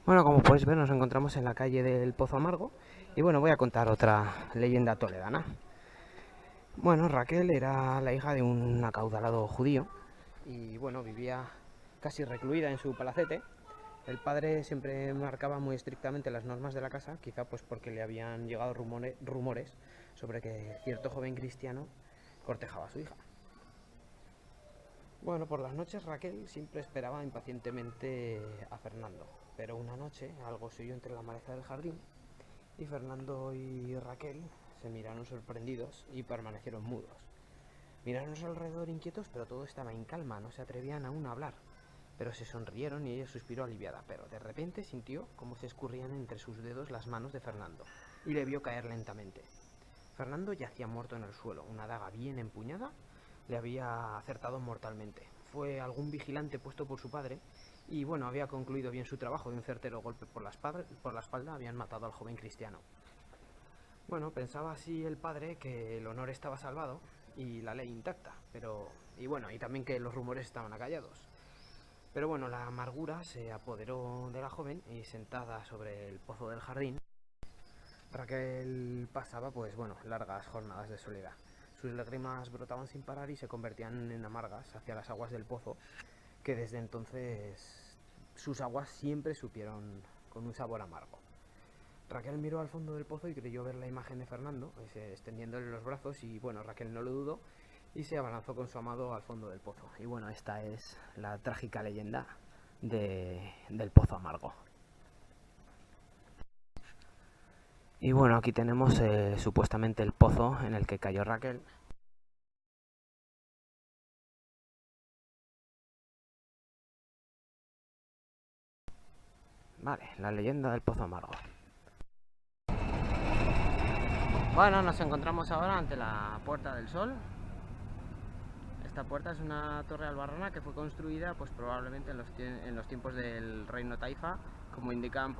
Bueno, como podéis ver, nos encontramos en la calle del Pozo Amargo y bueno, voy a contar otra leyenda toledana. Bueno, Raquel era la hija de un acaudalado judío y bueno, vivía casi recluida en su palacete. El padre siempre marcaba muy estrictamente las normas de la casa, quizá pues porque le habían llegado rumores sobre que cierto joven cristiano cortejaba a su hija. Bueno, por las noches Raquel siempre esperaba impacientemente a Fernando, pero una noche algo se oyó entre la maleza del jardín y Fernando y Raquel se miraron sorprendidos y permanecieron mudos. Miraron a su alrededor inquietos, pero todo estaba en calma, no se atrevían aún a hablar. Pero se sonrieron y ella suspiró aliviada, pero de repente sintió cómo se escurrían entre sus dedos las manos de Fernando y le vio caer lentamente. Fernando yacía muerto en el suelo, una daga bien empuñada le había acertado mortalmente. Fue algún vigilante puesto por su padre y bueno, había concluido bien su trabajo. De un certero golpe por la espalda habían matado al joven cristiano. Bueno, pensaba así el padre que el honor estaba salvado y la ley intacta, y también que los rumores estaban acallados. Pero bueno, la amargura se apoderó de la joven y sentada sobre el pozo del jardín, Raquel pasaba largas jornadas de soledad. Sus lágrimas brotaban sin parar y se convertían en amargas hacia las aguas del pozo, que desde entonces sus aguas siempre supieron con un sabor amargo. Raquel miró al fondo del pozo y creyó ver la imagen de Fernando, extendiéndole los brazos, y bueno, Raquel no lo dudó y se abalanzó con su amado al fondo del pozo. Y bueno, esta es la trágica leyenda del Pozo Amargo. Y bueno, aquí tenemos supuestamente el pozo en el que cayó Raquel. Vale, la leyenda del Pozo Amargo. Bueno, nos encontramos ahora ante la Puerta del Sol. Esta puerta es una torre albarrana que fue construida pues probablemente en los tiempos del reino Taifa, como indican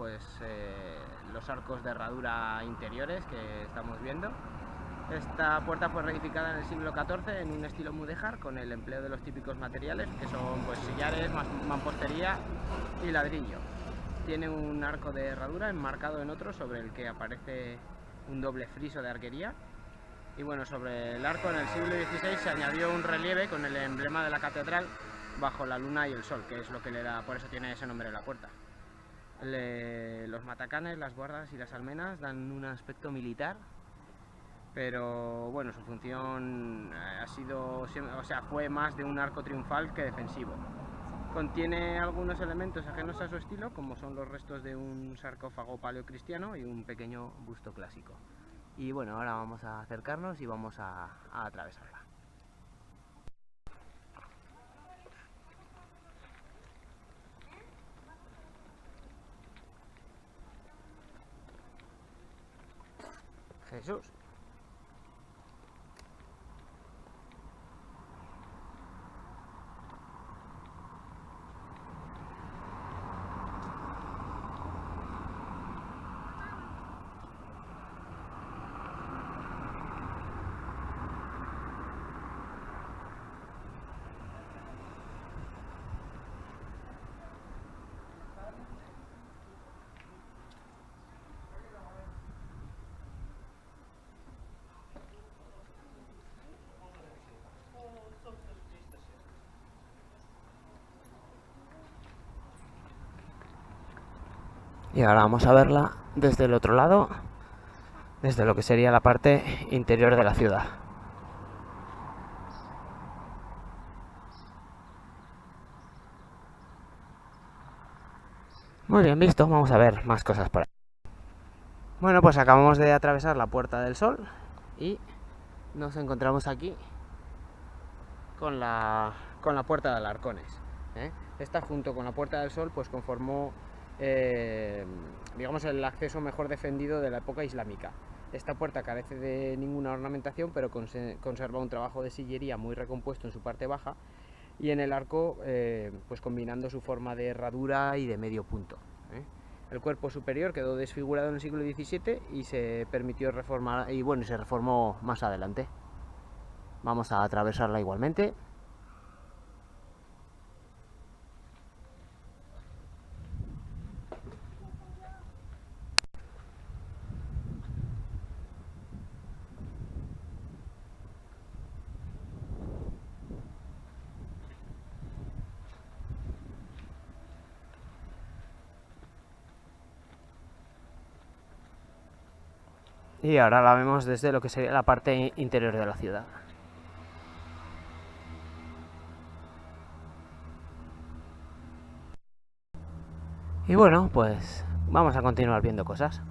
los arcos de herradura interiores que estamos viendo. Esta puerta fue reedificada en el siglo XIV en un estilo mudéjar, con el empleo de los típicos materiales que son sillares, mampostería y ladrillo. Tiene un arco de herradura enmarcado en otro sobre el que aparece un doble friso de arquería. Y bueno, sobre el arco en el siglo XVI se añadió un relieve con el emblema de la catedral bajo la luna y el sol, que es lo que le da, por eso tiene ese nombre la puerta. Los matacanes, las guardas y las almenas dan un aspecto militar, pero bueno, su función fue más de un arco triunfal que defensivo. Contiene algunos elementos ajenos a su estilo, como son los restos de un sarcófago paleocristiano y un pequeño busto clásico. Y bueno, ahora vamos a acercarnos y vamos a atravesarla. Jesús. Y ahora vamos a verla desde el otro lado, desde lo que sería la parte interior de la ciudad. Muy bien visto, vamos a ver más cosas por ahí. Bueno, pues acabamos de atravesar la Puerta del Sol y nos encontramos aquí con la Puerta de Alarcones. Esta, junto con la Puerta del Sol, pues conformó el acceso mejor defendido de la época islámica. Esta puerta carece de ninguna ornamentación, pero conserva un trabajo de sillería muy recompuesto en su parte baja, y en el arco pues combinando su forma de herradura y de medio punto. El cuerpo superior quedó desfigurado en el siglo XVII y se permitió reformar, y bueno, se reformó más adelante. Vamos a atravesarla igualmente. y ahora la vemos desde lo que sería la parte interior de la ciudad. Y bueno, pues vamos a continuar viendo cosas.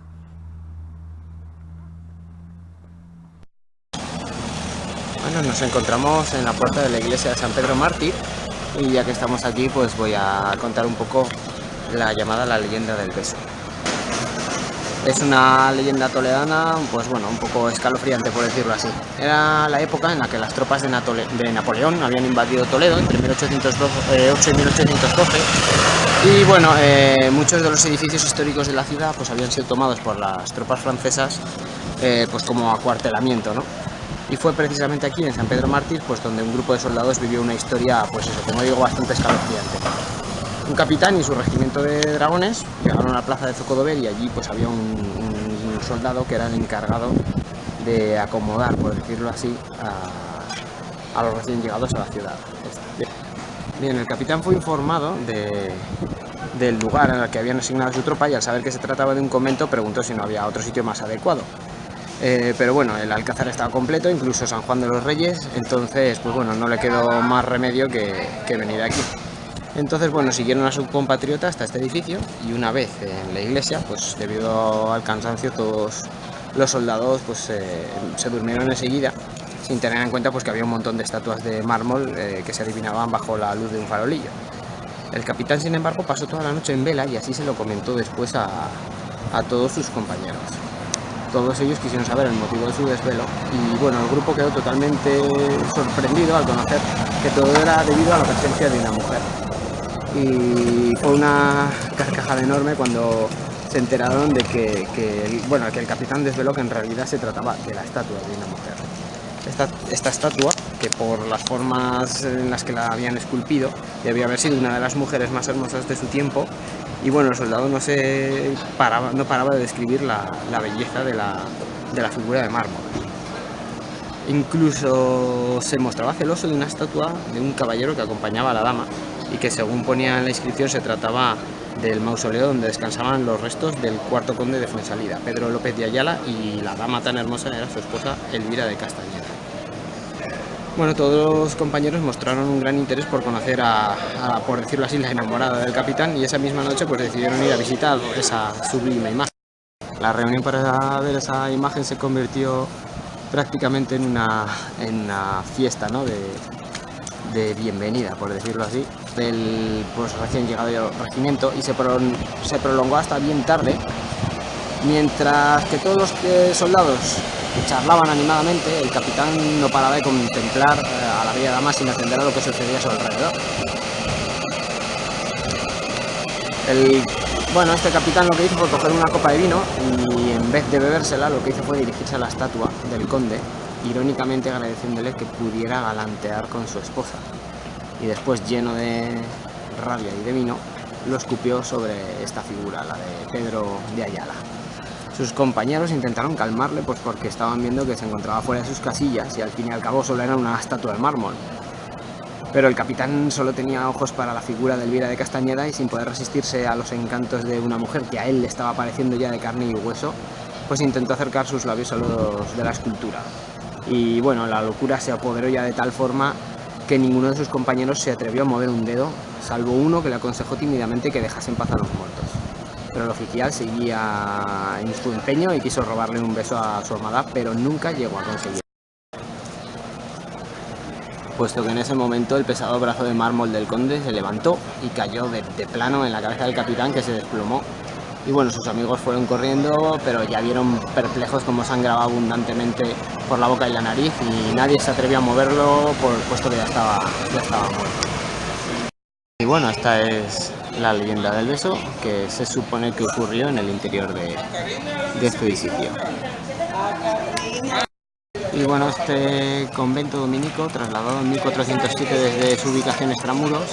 Bueno, nos encontramos en la puerta de la iglesia de San Pedro Mártir, y ya que estamos aquí, pues voy a contar un poco la llamada la leyenda del beso. Es una leyenda toledana, pues bueno, un poco escalofriante, por decirlo así. Era la época en la que las tropas de Napoleón habían invadido Toledo entre 1808 y 1812. Y bueno, muchos de los edificios históricos de la ciudad pues habían sido tomados por las tropas francesas pues como acuartelamiento, ¿no? Y fue precisamente aquí, en San Pedro Mártir, pues donde un grupo de soldados vivió una historia, pues eso, como digo, bastante escalofriante. Un capitán y su regimiento de dragones llegaron a la plaza de Zocodover, y allí pues había un soldado que era el encargado de acomodar, por decirlo así, a los recién llegados a la ciudad. Bien, el capitán fue informado del lugar en el que habían asignado su tropa, y al saber que se trataba de un convento preguntó si no había otro sitio más adecuado. Pero bueno, el alcázar estaba completo, incluso San Juan de los Reyes, entonces pues bueno, no le quedó más remedio que venir aquí. Entonces bueno, siguieron a su compatriota hasta este edificio, y una vez en la iglesia, pues debido al cansancio, todos los soldados pues se durmieron enseguida, sin tener en cuenta pues que había un montón de estatuas de mármol que se adivinaban bajo la luz de un farolillo. El capitán, sin embargo, pasó toda la noche en vela, y así se lo comentó después a todos sus compañeros. Todos ellos quisieron saber el motivo de su desvelo, y bueno, el grupo quedó totalmente sorprendido al conocer que todo era debido a la presencia de una mujer. Y fue una carcajada enorme cuando se enteraron de que el capitán desveló que en realidad se trataba de la estatua de una mujer. Esta estatua, que por las formas en las que la habían esculpido, debía haber sido una de las mujeres más hermosas de su tiempo. Y bueno, el soldado no paraba de describir la belleza de la figura de mármol. Incluso se mostraba celoso de una estatua de un caballero que acompañaba a la dama, y que según ponía en la inscripción se trataba del mausoleo donde descansaban los restos del cuarto conde de Fuensalida, Pedro López de Ayala, y la dama tan hermosa era su esposa Elvira de Castañeda. Bueno, todos los compañeros mostraron un gran interés por conocer por decirlo así, la enamorada del capitán, y esa misma noche pues decidieron ir a visitar esa sublime imagen. La reunión para ver esa imagen se convirtió prácticamente en una fiesta, ¿no?, de bienvenida, por decirlo así, del pues recién llegado regimiento, y se prolongó hasta bien tarde, mientras que todos los soldados charlaban animadamente. El capitán no paraba de contemplar a la bella dama sin atender a lo que sucedía a su alrededor. Este capitán lo que hizo fue coger una copa de vino, y en vez de bebérsela, lo que hizo fue dirigirse a la estatua del conde, irónicamente agradeciéndole que pudiera galantear con su esposa, y después, lleno de rabia y de vino, lo escupió sobre esta figura, la de Pedro de Ayala. Sus compañeros intentaron calmarle, pues porque estaban viendo que se encontraba fuera de sus casillas, y al fin y al cabo solo era una estatua de mármol. Pero el capitán solo tenía ojos para la figura de Elvira de Castañeda, y sin poder resistirse a los encantos de una mujer que a él le estaba pareciendo ya de carne y hueso, pues intentó acercar sus labios a los de la escultura. Y bueno, la locura se apoderó ya de tal forma que ninguno de sus compañeros se atrevió a mover un dedo, salvo uno que le aconsejó tímidamente que dejase en paz a los muertos. Pero el oficial seguía en su empeño y quiso robarle un beso a su amada, pero nunca llegó a conseguirlo, puesto que en ese momento el pesado brazo de mármol del conde se levantó y cayó de plano en la cabeza del capitán, que se desplomó. Y bueno, sus amigos fueron corriendo, pero ya vieron perplejos cómo sangraba abundantemente por la boca y la nariz, y nadie se atrevió a moverlo, puesto que ya estaba muerto. Y bueno, esta es la leyenda del beso, que se supone que ocurrió en el interior de este edificio. Y bueno, este convento dominico, trasladado en 1407 desde su ubicación extramuros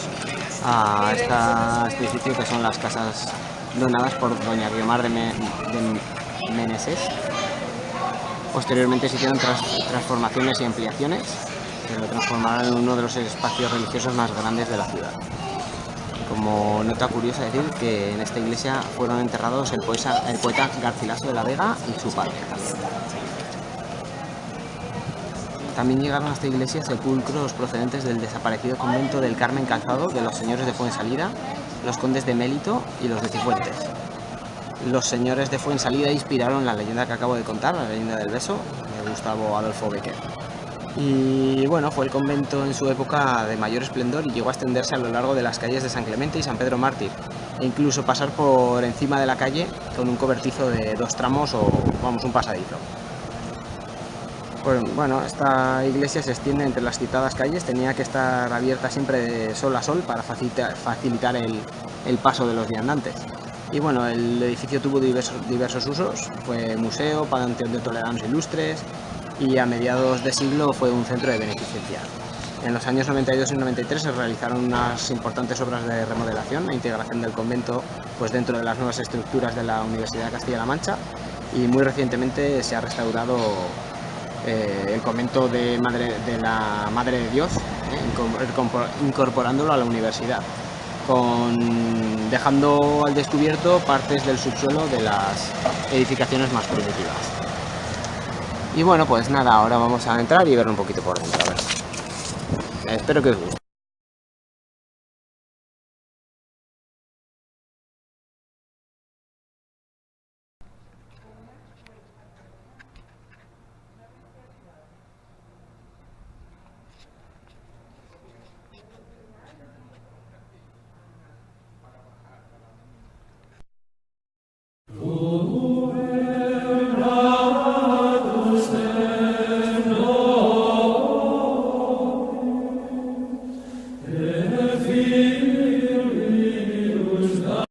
a este edificio, que son las casas donadas por doña Guiomar de Meneses. Posteriormente se hicieron transformaciones y ampliaciones que lo transformaron en uno de los espacios religiosos más grandes de la ciudad. Como nota curiosa decir que en esta iglesia fueron enterrados el poeta Garcilaso de la Vega y su padre también. También llegaron a esta iglesia sepulcros procedentes del desaparecido convento del Carmen Calzado de los señores de Fuensalida, los condes de Mélito y los de Cifuentes. Los señores de Fuensalida inspiraron la leyenda que acabo de contar, la leyenda del beso, de Gustavo Adolfo Bécquer. Y bueno, fue el convento en su época de mayor esplendor y llegó a extenderse a lo largo de las calles de San Clemente y San Pedro Mártir, e incluso pasar por encima de la calle con un cobertizo de 2 tramos o, vamos, un pasadizo. Pues, bueno, esta iglesia se extiende entre las citadas calles, tenía que estar abierta siempre de sol a sol para facilitar el paso de los viandantes. Y bueno, el edificio tuvo diversos usos, fue museo, panteón de toledanos ilustres, y a mediados de siglo fue un centro de beneficencia. En los años 92 y 93 se realizaron unas importantes obras de remodelación e integración del convento pues dentro de las nuevas estructuras de la Universidad de Castilla-La Mancha, y muy recientemente se ha restaurado el convento de la Madre de Dios, incorporándolo a la universidad, dejando al descubierto partes del subsuelo de las edificaciones más primitivas. Y bueno, pues nada, ahora vamos a entrar y ver un poquito por dentro. A ver. Espero que os guste.